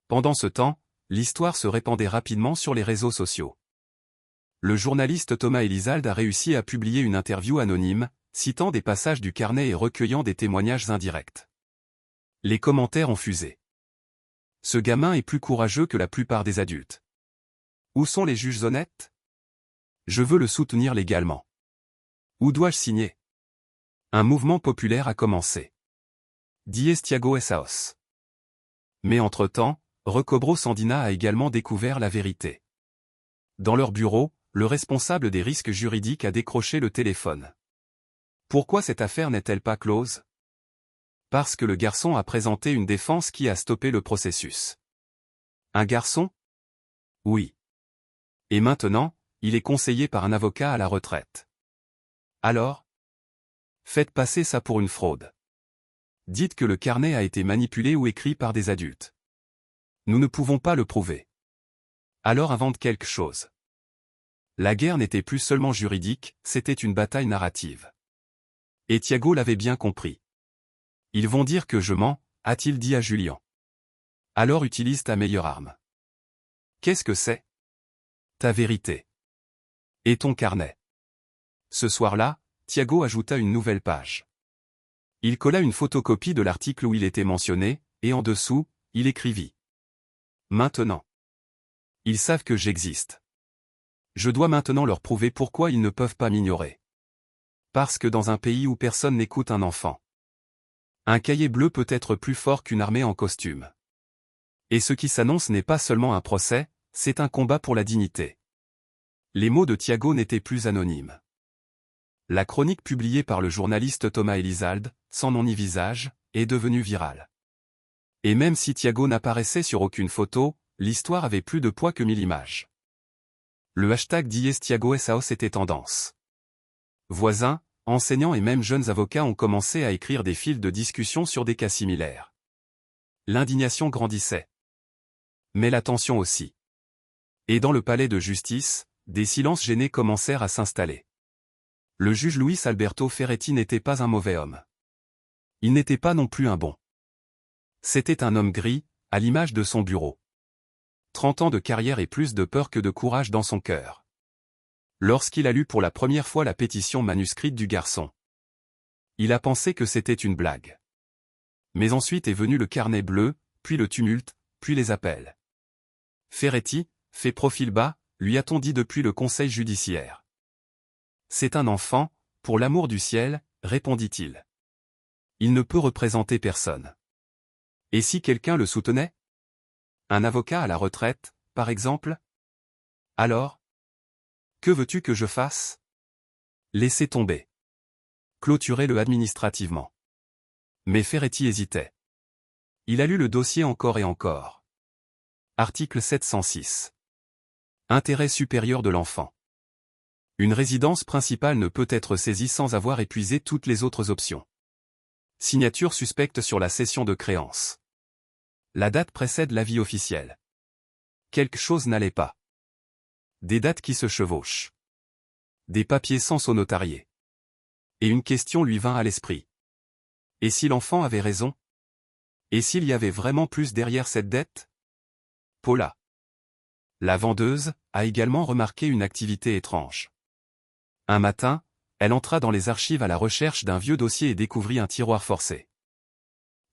Pendant ce temps, l'histoire se répandait rapidement sur les réseaux sociaux. Le journaliste Thomas Elizalde a réussi à publier une interview anonyme, citant des passages du carnet et recueillant des témoignages indirects. Les commentaires ont fusé. Ce gamin est plus courageux que la plupart des adultes. Où sont les juges honnêtes ? Je veux le soutenir légalement. Où dois-je signer ? Un mouvement populaire a commencé. Dies Thiago Essaos. Mais entre-temps, Recobro Sandina a également découvert la vérité. Dans leur bureau, le responsable des risques juridiques a décroché le téléphone. Pourquoi cette affaire n'est-elle pas close? Parce que le garçon a présenté une défense qui a stoppé le processus. Un garçon? Oui. Et maintenant, il est conseillé par un avocat à la retraite. Alors? Faites passer ça pour une fraude. Dites que le carnet a été manipulé ou écrit par des adultes. Nous ne pouvons pas le prouver. Alors invente quelque chose. La guerre n'était plus seulement juridique, c'était une bataille narrative. Et Thiago l'avait bien compris. Ils vont dire que je mens, a-t-il dit à Julian. Alors utilise ta meilleure arme. Qu'est-ce que c'est? Ta vérité. Et ton carnet. Ce soir-là, Thiago ajouta une nouvelle page. Il colla une photocopie de l'article où il était mentionné, et en dessous, il écrivit. Maintenant. Ils savent que j'existe. Je dois maintenant leur prouver pourquoi ils ne peuvent pas m'ignorer. Parce que dans un pays où personne n'écoute un enfant, un cahier bleu peut être plus fort qu'une armée en costume. Et ce qui s'annonce n'est pas seulement un procès, c'est un combat pour la dignité. Les mots de Thiago n'étaient plus anonymes. La chronique publiée par le journaliste Thomas Elizalde, sans nom ni visage, est devenue virale. Et même si Thiago n'apparaissait sur aucune photo, l'histoire avait plus de poids que 1000 images. Le hashtag Dies Thiago Essaos était tendance. Voisins, enseignants et même jeunes avocats ont commencé à écrire des fils de discussion sur des cas similaires. L'indignation grandissait. Mais la tension aussi. Et dans le palais de justice, des silences gênés commencèrent à s'installer. Le juge Luis Alberto Ferretti n'était pas un mauvais homme. Il n'était pas non plus un bon. C'était un homme gris, à l'image de son bureau. 30 ans de carrière et plus de peur que de courage dans son cœur. Lorsqu'il a lu pour la première fois la pétition manuscrite du garçon, il a pensé que c'était une blague. Mais ensuite est venu le carnet bleu, puis le tumulte, puis les appels. Ferretti, fait profil bas, lui a-t-on dit depuis le conseil judiciaire. C'est un enfant, pour l'amour du ciel, répondit-il. Il ne peut représenter personne. Et si quelqu'un le soutenait? Un avocat à la retraite, par exemple? Alors? Que veux-tu que je fasse? Laissez tomber. Clôturez-le administrativement. Mais Ferretti hésitait. Il a lu le dossier encore et encore. Article 706. Intérêt supérieur de l'enfant. Une résidence principale ne peut être saisie sans avoir épuisé toutes les autres options. Signature suspecte sur la cession de créances. La date précède l'avis officiel. Quelque chose n'allait pas. Des dates qui se chevauchent. Des papiers sans au notarié. Et une question lui vint à l'esprit. Et si l'enfant avait raison? Et s'il y avait vraiment plus derrière cette dette? Paula, la vendeuse, a également remarqué une activité étrange. Un matin, elle entra dans les archives à la recherche d'un vieux dossier et découvrit un tiroir forcé.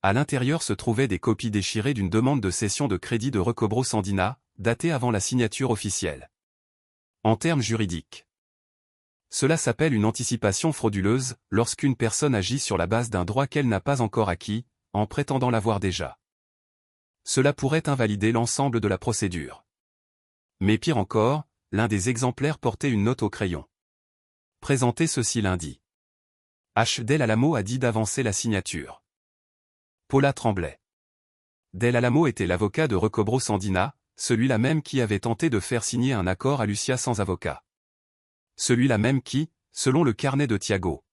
À l'intérieur se trouvaient des copies déchirées d'une demande de cession de crédit de Recobro Sandina, datée avant la signature officielle. En termes juridiques, cela s'appelle une anticipation frauduleuse, lorsqu'une personne agit sur la base d'un droit qu'elle n'a pas encore acquis, en prétendant l'avoir déjà. Cela pourrait invalider l'ensemble de la procédure. Mais pire encore, l'un des exemplaires portait une note au crayon. Présentez ceci lundi. H. Del Alamo a dit d'avancer la signature. Paula tremblait. Del Alamo était l'avocat de Recobro Sandina, celui-là même qui avait tenté de faire signer un accord à Lucia sans avocat. Celui-là même qui, selon le carnet de Thiago,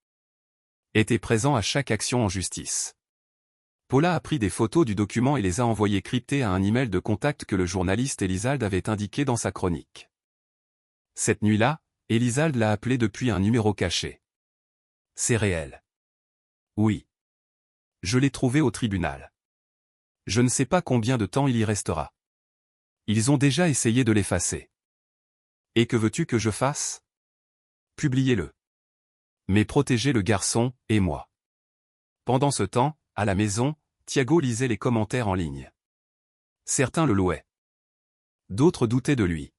était présent à chaque action en justice. Paula a pris des photos du document et les a envoyées cryptées à un email de contact que le journaliste Elizalde avait indiqué dans sa chronique. Cette nuit-là, Elizalde l'a appelé depuis un numéro caché. C'est réel. Oui. Je l'ai trouvé au tribunal. Je ne sais pas combien de temps il y restera. Ils ont déjà essayé de l'effacer. Et que veux-tu que je fasse? Publiez-le. Mais protégez le garçon, et moi. Pendant ce temps, à la maison, Thiago lisait les commentaires en ligne. Certains le louaient. D'autres doutaient de lui.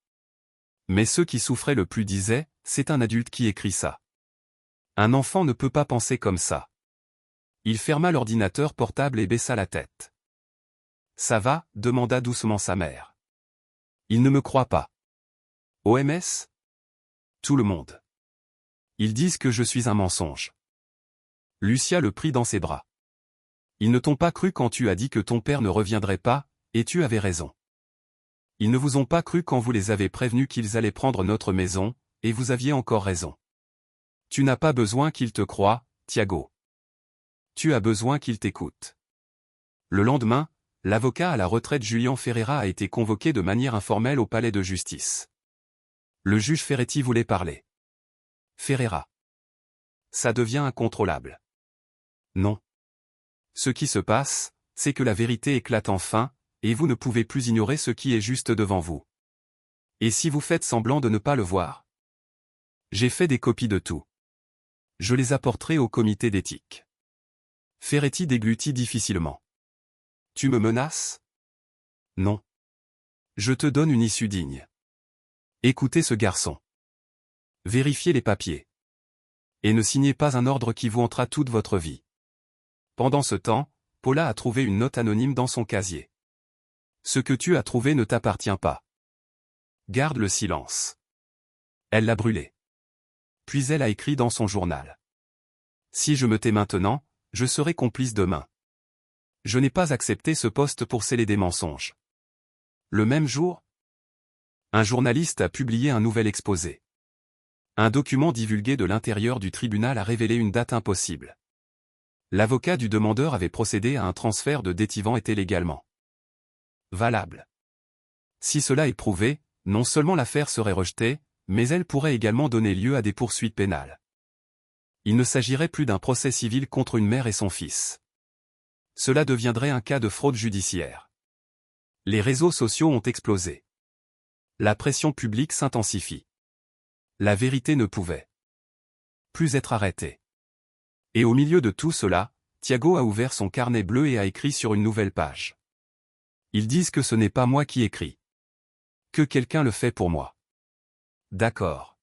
Mais ceux qui souffraient le plus disaient, c'est un adulte qui écrit ça. Un enfant ne peut pas penser comme ça. Il ferma l'ordinateur portable et baissa la tête. Ça va, demanda doucement sa mère. Il ne me croit pas. OMS? Tout le monde. Ils disent que je suis un mensonge. Lucia le prit dans ses bras. Ils ne t'ont pas cru quand tu as dit que ton père ne reviendrait pas, et tu avais raison. Ils ne vous ont pas cru quand vous les avez prévenus qu'ils allaient prendre notre maison, et vous aviez encore raison. Tu n'as pas besoin qu'ils te croient, Thiago. Tu as besoin qu'ils t'écoutent. Le lendemain, l'avocat à la retraite Julian Ferreira a été convoqué de manière informelle au palais de justice. Le juge Ferretti voulait parler. Ferreira. Ça devient incontrôlable. Non. Ce qui se passe, c'est que la vérité éclate enfin, et vous ne pouvez plus ignorer ce qui est juste devant vous. Et si vous faites semblant de ne pas le voir? J'ai fait des copies de tout. Je les apporterai au comité d'éthique. Ferretti déglutit difficilement. Tu me menaces? Non. Je te donne une issue digne. Écoutez ce garçon. Vérifiez les papiers. Et ne signez pas un ordre qui vous hantera toute votre vie. Pendant ce temps, Paula a trouvé une note anonyme dans son casier. Ce que tu as trouvé ne t'appartient pas. Garde le silence. Elle l'a brûlé. Puis elle a écrit dans son journal. Si je me tais maintenant, je serai complice demain. Je n'ai pas accepté ce poste pour sceller des mensonges. Le même jour, un journaliste a publié un nouvel exposé. Un document divulgué de l'intérieur du tribunal a révélé une date impossible. L'avocat du demandeur avait procédé à un transfert de Détivan était légalement valable. Si cela est prouvé, non seulement l'affaire serait rejetée, mais elle pourrait également donner lieu à des poursuites pénales. Il ne s'agirait plus d'un procès civil contre une mère et son fils. Cela deviendrait un cas de fraude judiciaire. Les réseaux sociaux ont explosé. La pression publique s'intensifie. La vérité ne pouvait plus être arrêtée. Et au milieu de tout cela, Thiago a ouvert son carnet bleu et a écrit sur une nouvelle page. Ils disent que ce n'est pas moi qui écris. Que quelqu'un le fait pour moi. D'accord.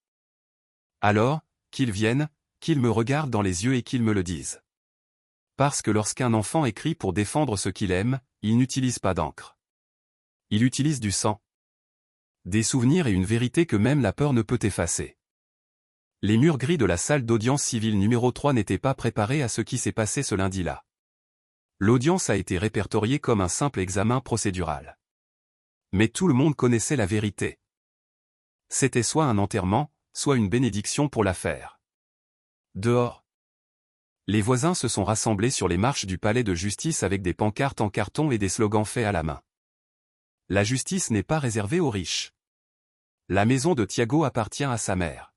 Alors, qu'ils viennent, qu'ils me regardent dans les yeux et qu'ils me le disent. Parce que lorsqu'un enfant écrit pour défendre ce qu'il aime, il n'utilise pas d'encre. Il utilise du sang. Des souvenirs et une vérité que même la peur ne peut effacer. Les murs gris de la salle d'audience civile numéro 3 n'étaient pas préparés à ce qui s'est passé ce lundi-là. L'audience a été répertoriée comme un simple examen procédural. Mais tout le monde connaissait la vérité. C'était soit un enterrement, soit une bénédiction pour l'affaire. Dehors. Les voisins se sont rassemblés sur les marches du palais de justice avec des pancartes en carton et des slogans faits à la main. La justice n'est pas réservée aux riches. La maison de Thiago appartient à sa mère.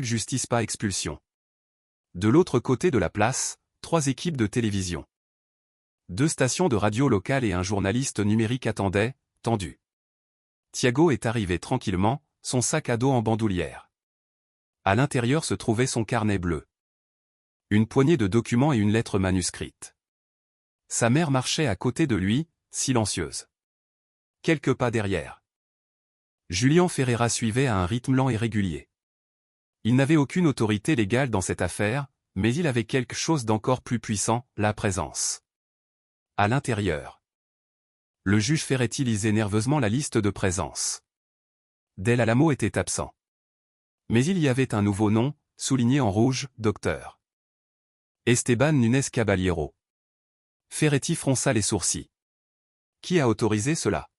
#justice pas expulsion. De l'autre côté de la place, 3 équipes de télévision. 2 stations de radio locales et un journaliste numérique attendaient, tendus. Thiago est arrivé tranquillement, son sac à dos en bandoulière. À l'intérieur se trouvait son carnet bleu. Une poignée de documents et une lettre manuscrite. Sa mère marchait à côté de lui, silencieuse. Quelques pas derrière. Julian Ferreira suivait à un rythme lent et régulier. Il n'avait aucune autorité légale dans cette affaire, mais il avait quelque chose d'encore plus puissant, la présence. À l'intérieur. Le juge Ferretti lisait nerveusement la liste de présence. Del Alamo était absent. Mais il y avait un nouveau nom, souligné en rouge, Dr. Esteban Nunes Caballero. Ferretti fronça les sourcils. Qui a autorisé cela?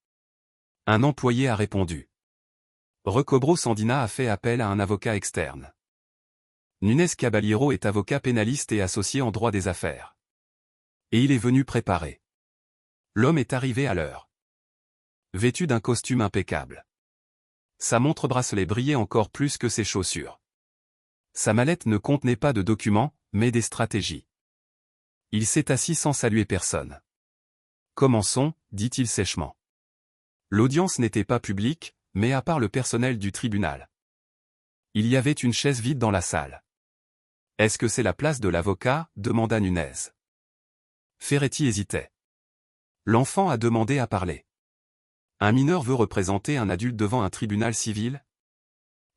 Un employé a répondu. Recobro Sandina a fait appel à un avocat externe. Nunes Caballero est avocat pénaliste et associé en droit des affaires. Et il est venu préparer. L'homme est arrivé à l'heure. Vêtu d'un costume impeccable. Sa montre-bracelet brillait encore plus que ses chaussures. Sa mallette ne contenait pas de documents, mais des stratégies. Il s'est assis sans saluer personne. Commençons, dit-il sèchement. L'audience n'était pas publique, mais à part le personnel du tribunal. Il y avait une chaise vide dans la salle. Est-ce que c'est la place de l'avocat? Demanda Nunes. Ferretti hésitait. L'enfant a demandé à parler. Un mineur veut représenter un adulte devant un tribunal civil?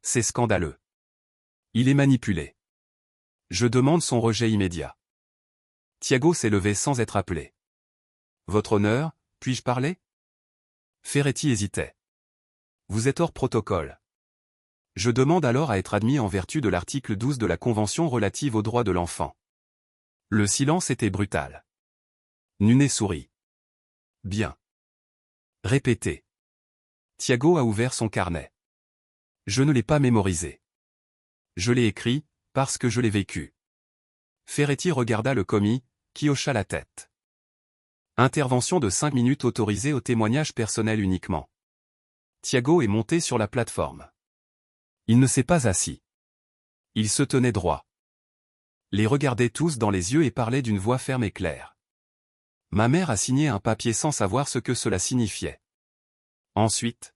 C'est scandaleux. Il est manipulé. Je demande son rejet immédiat. Thiago s'est levé sans être appelé. Votre honneur, puis-je parler? Ferretti hésitait. Vous êtes hors protocole. Je demande alors à être admis en vertu de l'article 12 de la Convention relative aux droits de l'enfant. Le silence était brutal. Nunez sourit. Bien. Répétez. Thiago a ouvert son carnet. Je ne l'ai pas mémorisé. Je l'ai écrit, parce que je l'ai vécu. Ferretti regarda le commis, qui hocha la tête. Intervention de 5 minutes autorisée au témoignage personnel uniquement. Thiago est monté sur la plateforme. Il ne s'est pas assis. Il se tenait droit. Les regardait tous dans les yeux et parlait d'une voix ferme et claire. Ma mère a signé un papier sans savoir ce que cela signifiait. Ensuite,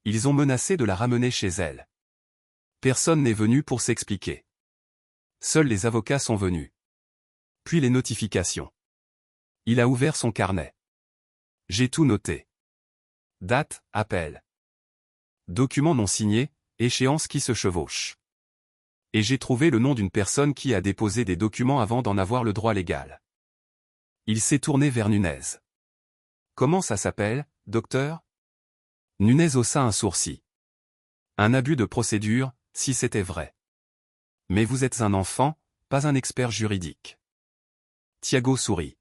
ils ont menacé de la ramener chez elle. Personne n'est venu pour s'expliquer. Seuls les avocats sont venus. Puis les notifications. Il a ouvert son carnet. J'ai tout noté. Date, appel. Documents non signés, échéance qui se chevauche. Et j'ai trouvé le nom d'une personne qui a déposé des documents avant d'en avoir le droit légal. Il s'est tourné vers Nunez. Comment ça s'appelle, docteur? Nunez haussa un sourcil. Un abus de procédure, si c'était vrai. Mais vous êtes un enfant, pas un expert juridique. Thiago sourit.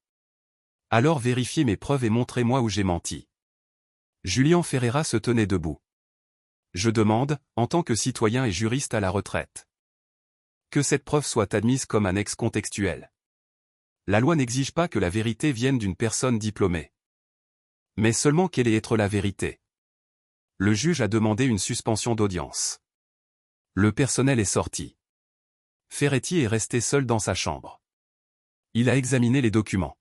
Alors vérifiez mes preuves et montrez-moi où j'ai menti. Julian Ferreira se tenait debout. Je demande, en tant que citoyen et juriste à la retraite, que cette preuve soit admise comme annexe contextuelle. La loi n'exige pas que la vérité vienne d'une personne diplômée. Mais seulement quelle est être la vérité. Le juge a demandé une suspension d'audience. Le personnel est sorti. Ferretti est resté seul dans sa chambre. Il a examiné les documents.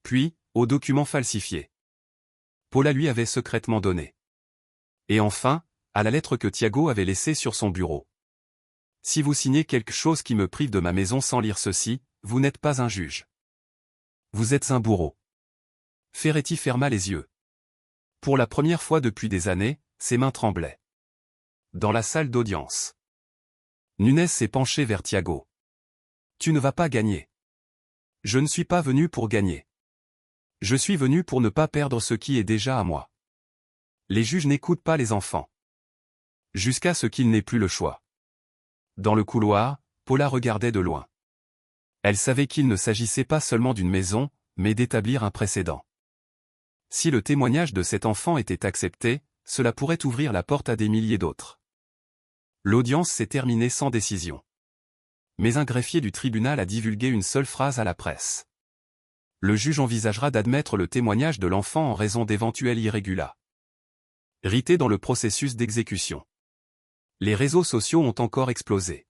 Puis, aux documents falsifiés. Paula lui avait secrètement donné. Et enfin, à la lettre que Thiago avait laissée sur son bureau. Si vous signez quelque chose qui me prive de ma maison sans lire ceci, vous n'êtes pas un juge. Vous êtes un bourreau. Ferretti ferma les yeux. Pour la première fois depuis des années, ses mains tremblaient. Dans la salle d'audience. Nunez s'est penché vers Thiago. Tu ne vas pas gagner. Je ne suis pas venu pour gagner. Je suis venu pour ne pas perdre ce qui est déjà à moi. Les juges n'écoutent pas les enfants. Jusqu'à ce qu'ils n'aient plus le choix. Dans le couloir, Paula regardait de loin. Elle savait qu'il ne s'agissait pas seulement d'une maison, mais d'établir un précédent. Si le témoignage de cet enfant était accepté, cela pourrait ouvrir la porte à des milliers d'autres. L'audience s'est terminée sans décision. Mais un greffier du tribunal a divulgué une seule phrase à la presse. Le juge envisagera d'admettre le témoignage de l'enfant en raison d'éventuelles irrégularités dans le processus d'exécution. Les réseaux sociaux ont encore explosé.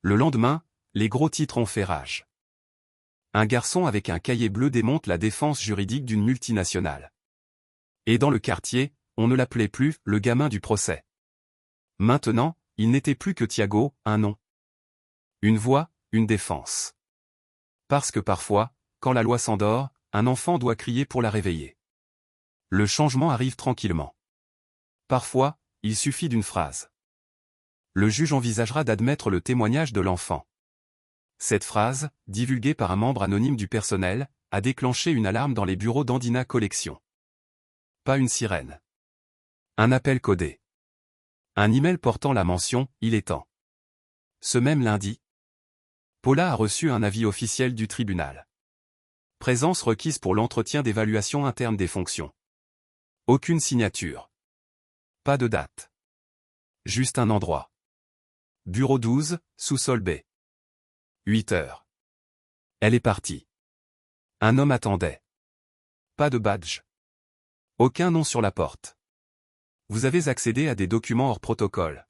Le lendemain, les gros titres ont fait rage. Un garçon avec un cahier bleu démonte la défense juridique d'une multinationale. Et dans le quartier, on ne l'appelait plus le gamin du procès. Maintenant, il n'était plus que Thiago, un nom. Une voix, une défense. Parce que parfois, quand la loi s'endort, un enfant doit crier pour la réveiller. Le changement arrive tranquillement. Parfois, il suffit d'une phrase. Le juge envisagera d'admettre le témoignage de l'enfant. Cette phrase, divulguée par un membre anonyme du personnel, a déclenché une alarme dans les bureaux d'Andina Collection. Pas une sirène. Un appel codé. Un email portant la mention « Il est temps ». Ce même lundi, Paula a reçu un avis officiel du tribunal. Présence requise pour l'entretien d'évaluation interne des fonctions. Aucune signature. Pas de date. Juste un endroit. Bureau 12, sous-sol B. 8 heures. Elle est partie. Un homme attendait. Pas de badge. Aucun nom sur la porte. Vous avez accédé à des documents hors protocole.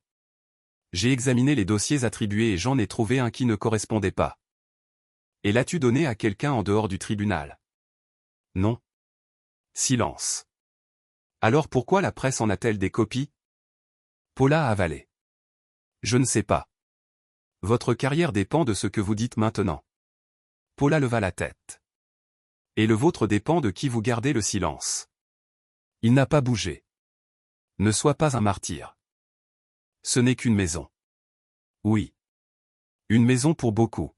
J'ai examiné les dossiers attribués et j'en ai trouvé un qui ne correspondait pas. Et l'as-tu donné à quelqu'un en dehors du tribunal? Non. Silence. Alors pourquoi la presse en a-t-elle des copies? Paula a avalé. Je ne sais pas. Votre carrière dépend de ce que vous dites maintenant. Paula leva la tête. Et le vôtre dépend de qui vous gardez le silence. Il n'a pas bougé. Ne sois pas un martyr. Ce n'est qu'une maison. Oui. Une maison pour beaucoup.